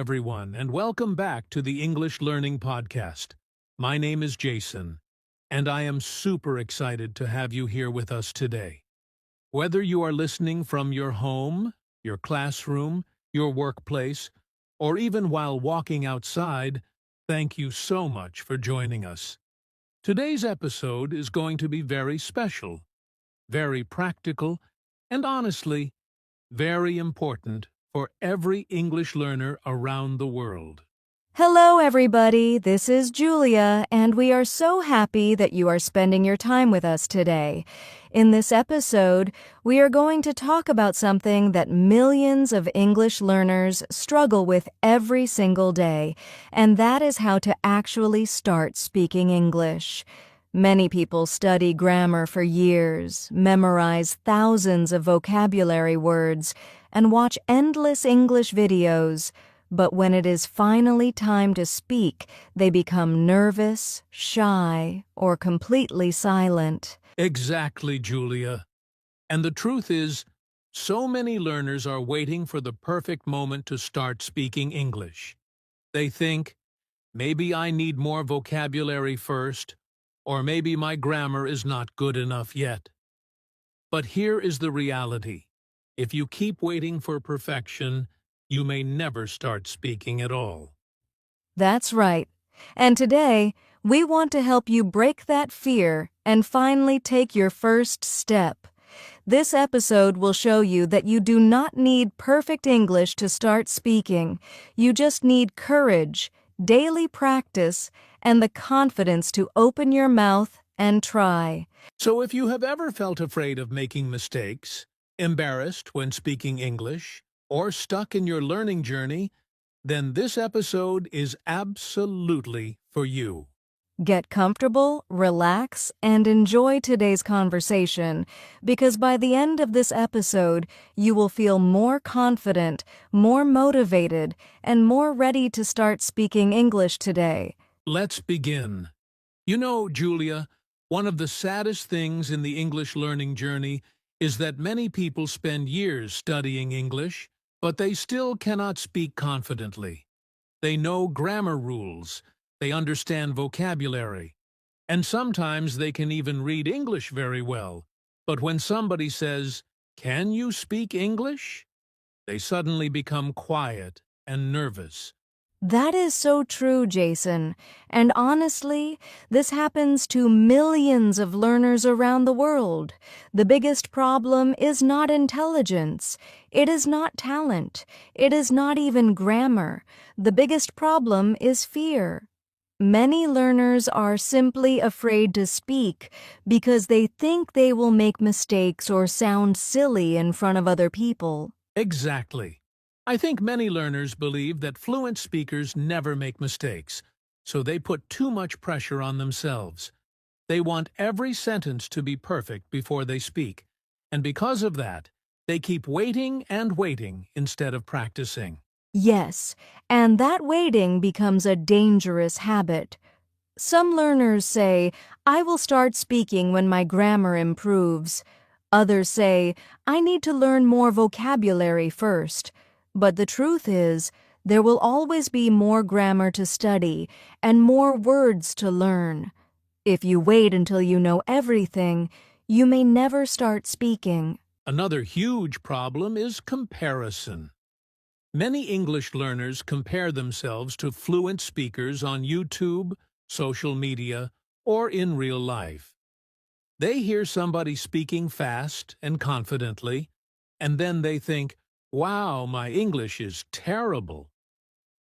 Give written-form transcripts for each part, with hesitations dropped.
everyone, and welcome back to the English Learning Podcast. My name is Jason, and I am super excited to have you here with us today. Whether you are listening from your home, your classroom, your workplace, or even while walking outside, thank you so much for joining us. Today's episode is going to be very special, very practical, and honestly, very important for every English learner around the world. Hello, everybody. This is Julia, and we are so happy that you are spending your time with us today. In this episode, we are going to talk about something that millions of English learners struggle with every single day, and that is how to actually start speaking English. Many people study grammar for years, memorize thousands of vocabulary words, and watch endless English videos. But when it is finally time to speak, they become nervous, shy, or completely silent. Exactly, Julia. And the truth is, so many learners are waiting for the perfect moment to start speaking English. They think, maybe I need more vocabulary first, or maybe my grammar is not good enough yet. But here is the reality. If you keep waiting for perfection, you may never start speaking at all. That's right. And today, we want to help you break that fear and finally take your first step. This episode will show you that you do not need perfect English to start speaking. You just need courage, daily practice, and the confidence to open your mouth and try. So if you have ever felt afraid of making mistakes, embarrassed when speaking English, or stuck in your learning journey, then this episode is absolutely for you. Get comfortable, relax, and enjoy today's conversation, because by the end of this episode, you will feel more confident, more motivated, and more ready to start speaking English today. Let's begin. You know, Julia, one of the saddest things in the English learning journey is that many people spend years studying English, but they still cannot speak confidently. They know grammar rules, they understand vocabulary, and sometimes they can even read English very well. But when somebody says, "Can you speak English?" they suddenly become quiet and nervous. That is so true, Jason. And honestly, this happens to millions of learners around the world. The biggest problem is not intelligence. It is not talent. It is not even grammar. The biggest problem is fear. Many learners are simply afraid to speak because they think they will make mistakes or sound silly in front of other people. Exactly. I think many learners believe that fluent speakers never make mistakes, so they put too much pressure on themselves. They want every sentence to be perfect before they speak, and because of that, they keep waiting and waiting instead of practicing. Yes, and that waiting becomes a dangerous habit. Some learners say, "I will start speaking when my grammar improves." Others say, "I need to learn more vocabulary first." But the truth is, there will always be more grammar to study and more words to learn. If you wait until you know everything, you may never start speaking. Another huge problem is comparison. Many English learners compare themselves to fluent speakers on YouTube, social media, or in real life. They hear somebody speaking fast and confidently, and then they think, "Wow, my English is terrible."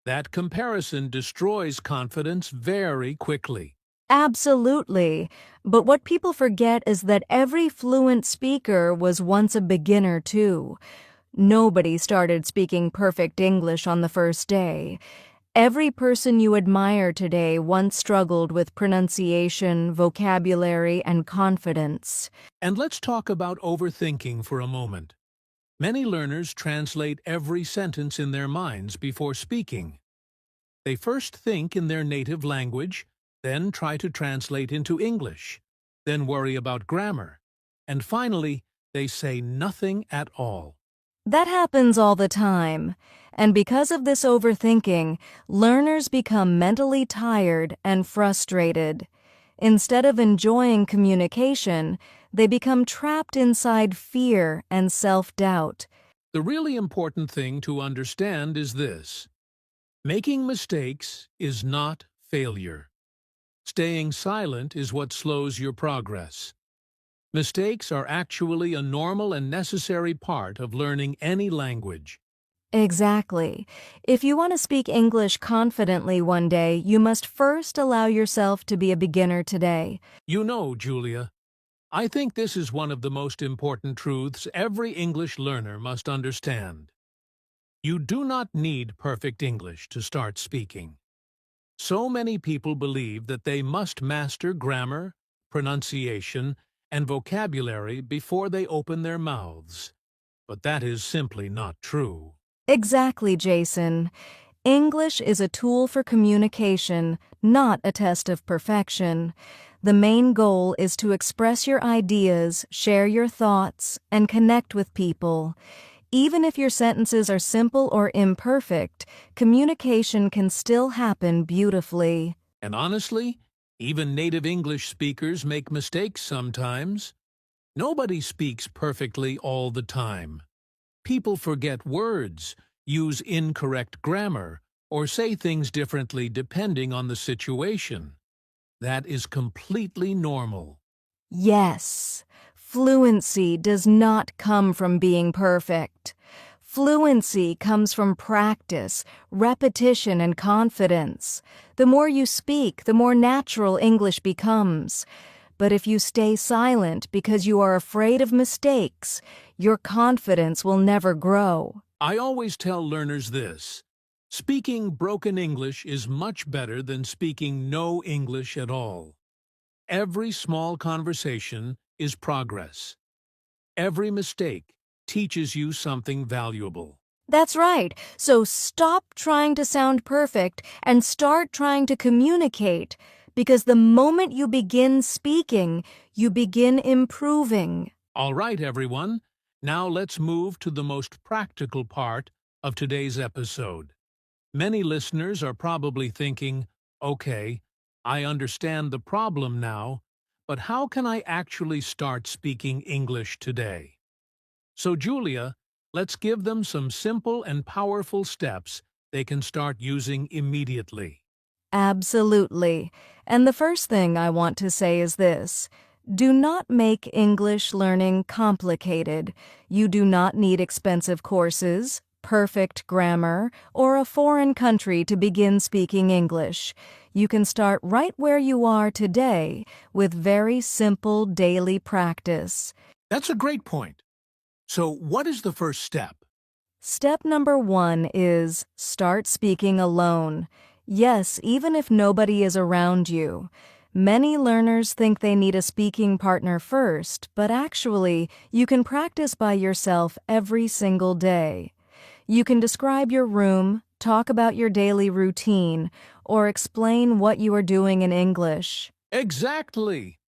That comparison destroys confidence very quickly. Absolutely. But what people forget is that every fluent speaker was once a beginner too. Nobody started speaking perfect English on the first day. Every person you admire today once struggled with pronunciation, vocabulary, and confidence. And let's talk about overthinking for a moment. Many learners translate every sentence in their minds before speaking. They first think in their native language, then try to translate into English, then worry about grammar, and finally, they say nothing at all. That happens all the time. And because of this overthinking, learners become mentally tired and frustrated. Instead of enjoying communication, they become trapped inside fear and self-doubt. The really important thing to understand is this. Making mistakes is not failure. Staying silent is what slows your progress. Mistakes are actually a normal and necessary part of learning any language. Exactly. If you want to speak English confidently one day, you must first allow yourself to be a beginner today. You know, Julia, I think this is one of the most important truths every English learner must understand. You do not need perfect English to start speaking. So many people believe that they must master grammar, pronunciation, and vocabulary before they open their mouths. But that is simply not true. Exactly, Jason. English is a tool for communication, not a test of perfection. The main goal is to express your ideas, share your thoughts, and connect with people. Even if your sentences are simple or imperfect, communication can still happen beautifully. And honestly, even native English speakers make mistakes sometimes. Nobody speaks perfectly all the time. People forget words, use incorrect grammar, or say things differently depending on the situation. That is completely normal. Yes, fluency does not come from being perfect. Fluency comes from practice, repetition, and confidence. The more you speak, the more natural English becomes. But if you stay silent because you are afraid of mistakes, your confidence will never grow. I always tell learners this. Speaking broken English is much better than speaking no English at all. Every small conversation is progress. Every mistake teaches you something valuable. That's right. So stop trying to sound perfect and start trying to communicate, because the moment you begin speaking, you begin improving. All right, everyone. Now let's move to the most practical part of today's episode. Many listeners are probably thinking, okay, I understand the problem now, but how can I actually start speaking English today? So, Julia, let's give them some simple and powerful steps they can start using immediately. Absolutely. And the first thing I want to say is this. Do not make English learning complicated. You do not need expensive courses, perfect grammar, or a foreign country to begin speaking English. You can start right where you are today with very simple daily practice. That's a great point. So, what is the first step? Step number 1 is start speaking alone. Yes, even if nobody is around you. Many learners think they need a speaking partner first, but actually, you can practice by yourself every single day. You can describe your room, talk about your daily routine, or explain what you are doing in English. Exactly.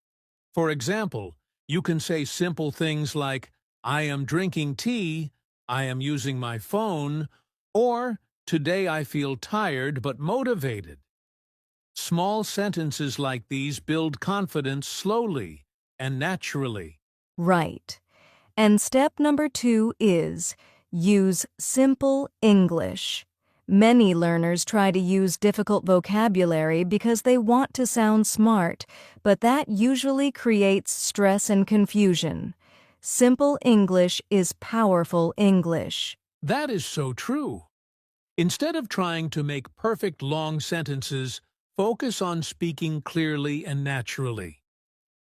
For example, you can say simple things like, I am drinking tea, I am using my phone, or today I feel tired but motivated. Small sentences like these build confidence slowly and naturally. Right. And step number 2 is use simple English. Many learners try to use difficult vocabulary because they want to sound smart, but that usually creates stress and confusion. Simple English is powerful English. That is so true. Instead of trying to make perfect long sentences, focus on speaking clearly and naturally.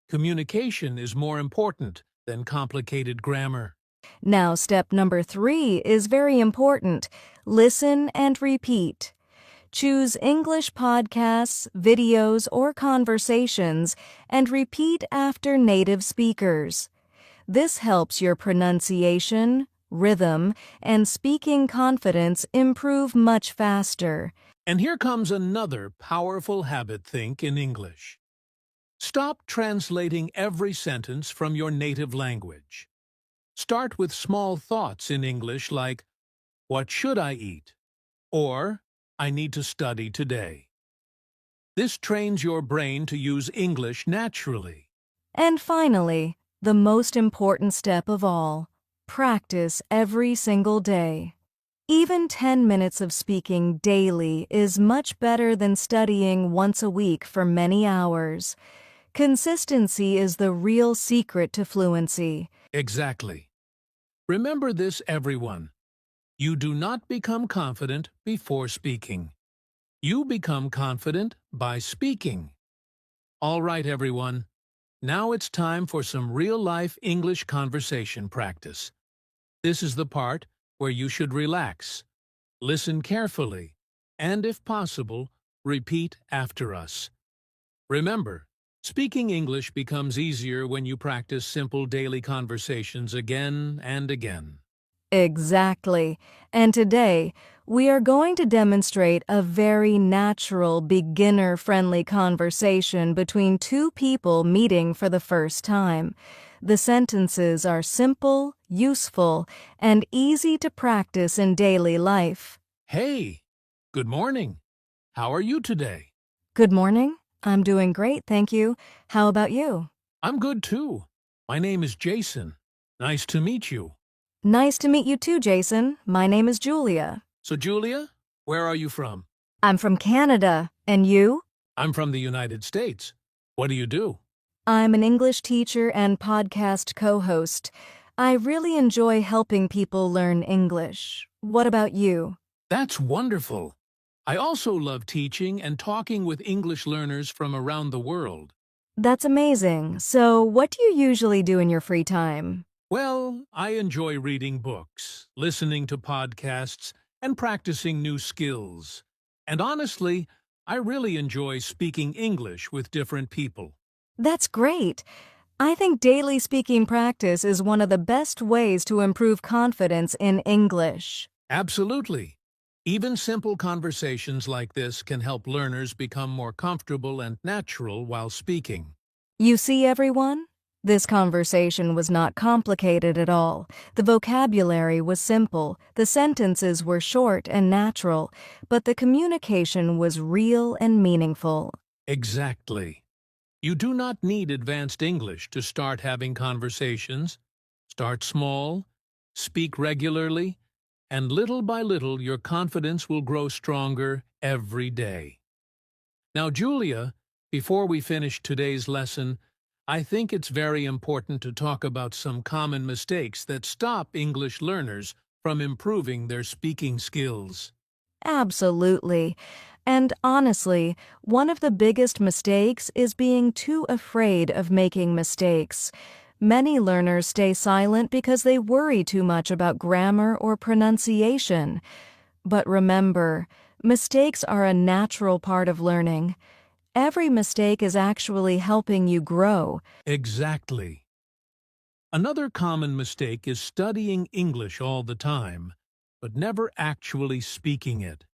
Communication is more important than complicated grammar. Now, step number 3 is very important. Listen and repeat. Choose English podcasts, videos, or conversations and repeat after native speakers. This helps your pronunciation, rhythm, and speaking confidence improve much faster. And here comes another powerful habit think in English. Stop translating every sentence from your native language. Start with small thoughts in English like, "What should I eat?" or "I need to study today." This trains your brain to use English naturally. And finally, the most important step of all, practice every single day. Even 10 minutes of speaking daily is much better than studying once a week for many hours. Consistency is the real secret to fluency. Exactly. Remember this, everyone. You do not become confident before speaking. You become confident by speaking. All right, everyone. Now it's time for some real-life English conversation practice. This is the part where you should relax, listen carefully, and if possible, repeat after us. Remember, speaking English becomes easier when you practice simple daily conversations again and again. Exactly. And today, we are going to demonstrate a very natural, beginner-friendly conversation between two people meeting for the first time. The sentences are simple, useful, and easy to practice in daily life. Hey, good morning. How are you today? Good morning. I'm doing great, thank you. How about you? I'm good too. My name is Jason. Nice to meet you. Nice to meet you too, Jason. My name is Julia. So, Julia, where are you from? I'm from Canada. And you? I'm from the United States. What do you do? I'm an English teacher and podcast co-host. I really enjoy helping people learn English. What about you? That's wonderful. I also love teaching and talking with English learners from around the world. That's amazing. So, what do you usually do in your free time? Well, I enjoy reading books, listening to podcasts, and practicing new skills. And honestly, I really enjoy speaking English with different people. That's great. I think daily speaking practice is one of the best ways to improve confidence in English. Absolutely. Even simple conversations like this can help learners become more comfortable and natural while speaking. You see, everyone? This conversation was not complicated at all. The vocabulary was simple, the sentences were short and natural, but the communication was real and meaningful. Exactly. You do not need advanced English to start having conversations. Start small, speak regularly, and little by little your confidence will grow stronger every day. Now, Julia, before we finish today's lesson, I think it's very important to talk about some common mistakes that stop English learners from improving their speaking skills. Absolutely. And honestly, one of the biggest mistakes is being too afraid of making mistakes. Many learners stay silent because they worry too much about grammar or pronunciation. But remember, mistakes are a natural part of learning. Every mistake is actually helping you grow. Exactly. Another common mistake is studying English all the time, but never actually speaking it.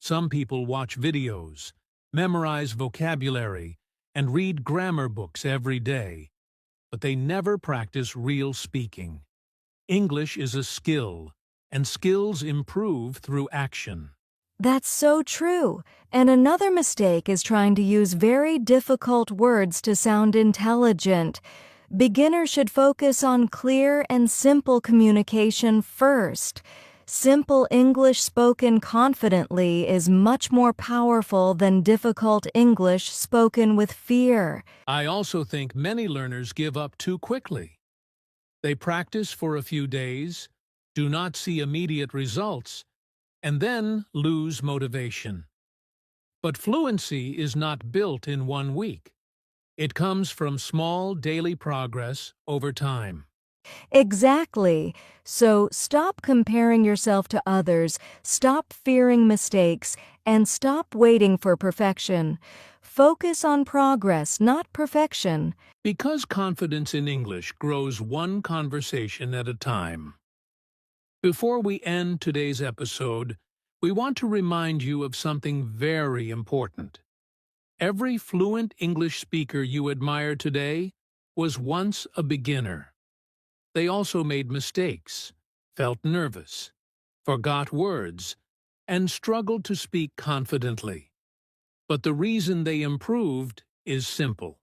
Some people watch videos, memorize vocabulary, and read grammar books every day, but they never practice real speaking. English is a skill, and skills improve through action. That's so true. And another mistake is trying to use very difficult words to sound intelligent. Beginners should focus on clear and simple communication first. Simple English spoken confidently is much more powerful than difficult English spoken with fear. I also think many learners give up too quickly. They practice for a few days, do not see immediate results, and then lose motivation. But fluency is not built in 1 week. It comes from small daily progress over time. Exactly. So stop comparing yourself to others, stop fearing mistakes, and stop waiting for perfection. Focus on progress, not perfection. Because confidence in English grows one conversation at a time. Before we end today's episode, we want to remind you of something very important. Every fluent English speaker you admire today was once a beginner. they also made mistakes, felt nervous, forgot words, and struggled to speak confidently. But the reason they improved is simple.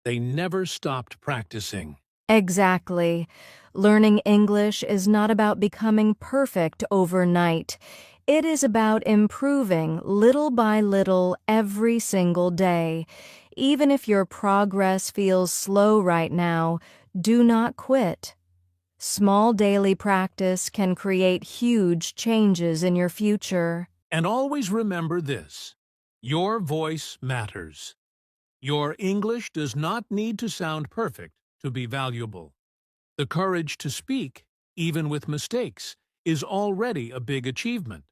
They never stopped practicing. Exactly. Learning English is not about becoming perfect overnight. It is about improving little by little every single day. Even if your progress feels slow right now, do not quit. Small daily practice can create huge changes in your future. And always remember this: your voice matters. Your English does not need to sound perfect to be valuable. The courage to speak, even with mistakes, is already a big achievement.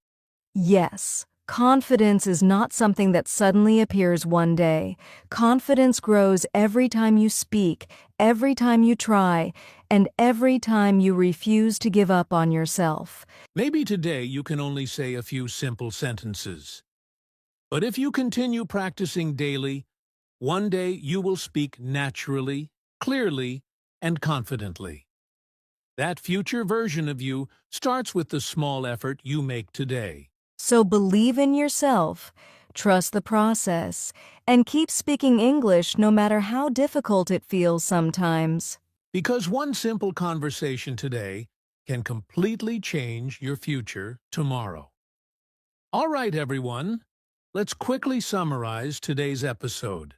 Yes, confidence is not something that suddenly appears one day. Confidence grows every time you speak, every time you try, and every time you refuse to give up on yourself. Maybe today you can only say a few simple sentences. But if you continue practicing daily, one day you will speak naturally, clearly, and confidently. That future version of you starts with the small effort you make today. So believe in yourself, trust the process, and keep speaking English no matter how difficult it feels sometimes. Because one simple conversation today can completely change your future tomorrow. All right, everyone, let's quickly summarize today's episode.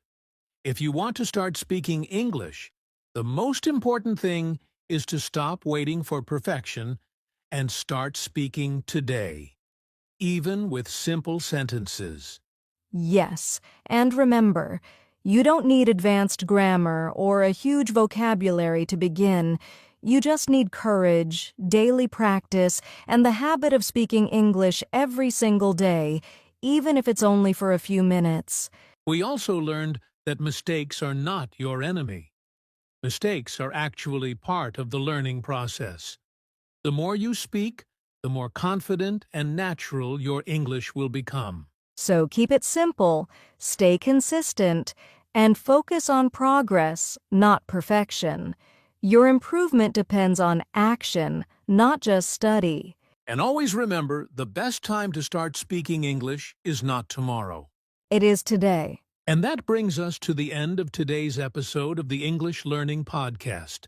If you want to start speaking English, the most important thing is to stop waiting for perfection and start speaking today, even with simple sentences. Yes, and remember, you don't need advanced grammar or a huge vocabulary to begin. You just need courage, daily practice, and the habit of speaking English every single day, even if it's only for a few minutes. We also learned that mistakes are not your enemy. Mistakes are actually part of the learning process. The more you speak, the more confident and natural your English will become. So keep it simple, stay consistent, and focus on progress, not perfection. Your improvement depends on action, not just study. And always remember, the best time to start speaking English is not tomorrow. It is today. And that brings us to the end of today's episode of the English Learning Podcast.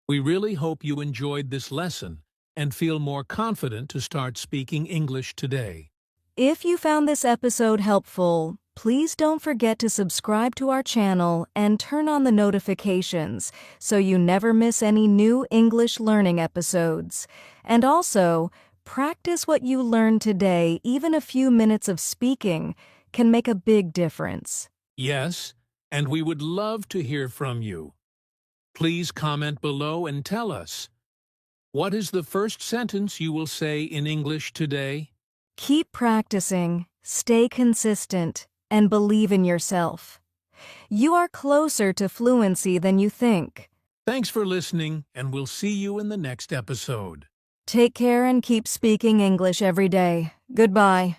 We really hope you enjoyed this lesson and feel more confident to start speaking English today. If you found this episode helpful, please don't forget to subscribe to our channel and turn on the notifications so you never miss any new English learning episodes. And also, practice what you learned today. Even a few minutes of speaking can make a big difference. Yes, and we would love to hear from you. Please comment below and tell us, what is the first sentence you will say in English today? Keep practicing, stay consistent, and believe in yourself. You are closer to fluency than you think. Thanks for listening, and we'll see you in the next episode. Take care and keep speaking English every day. Goodbye.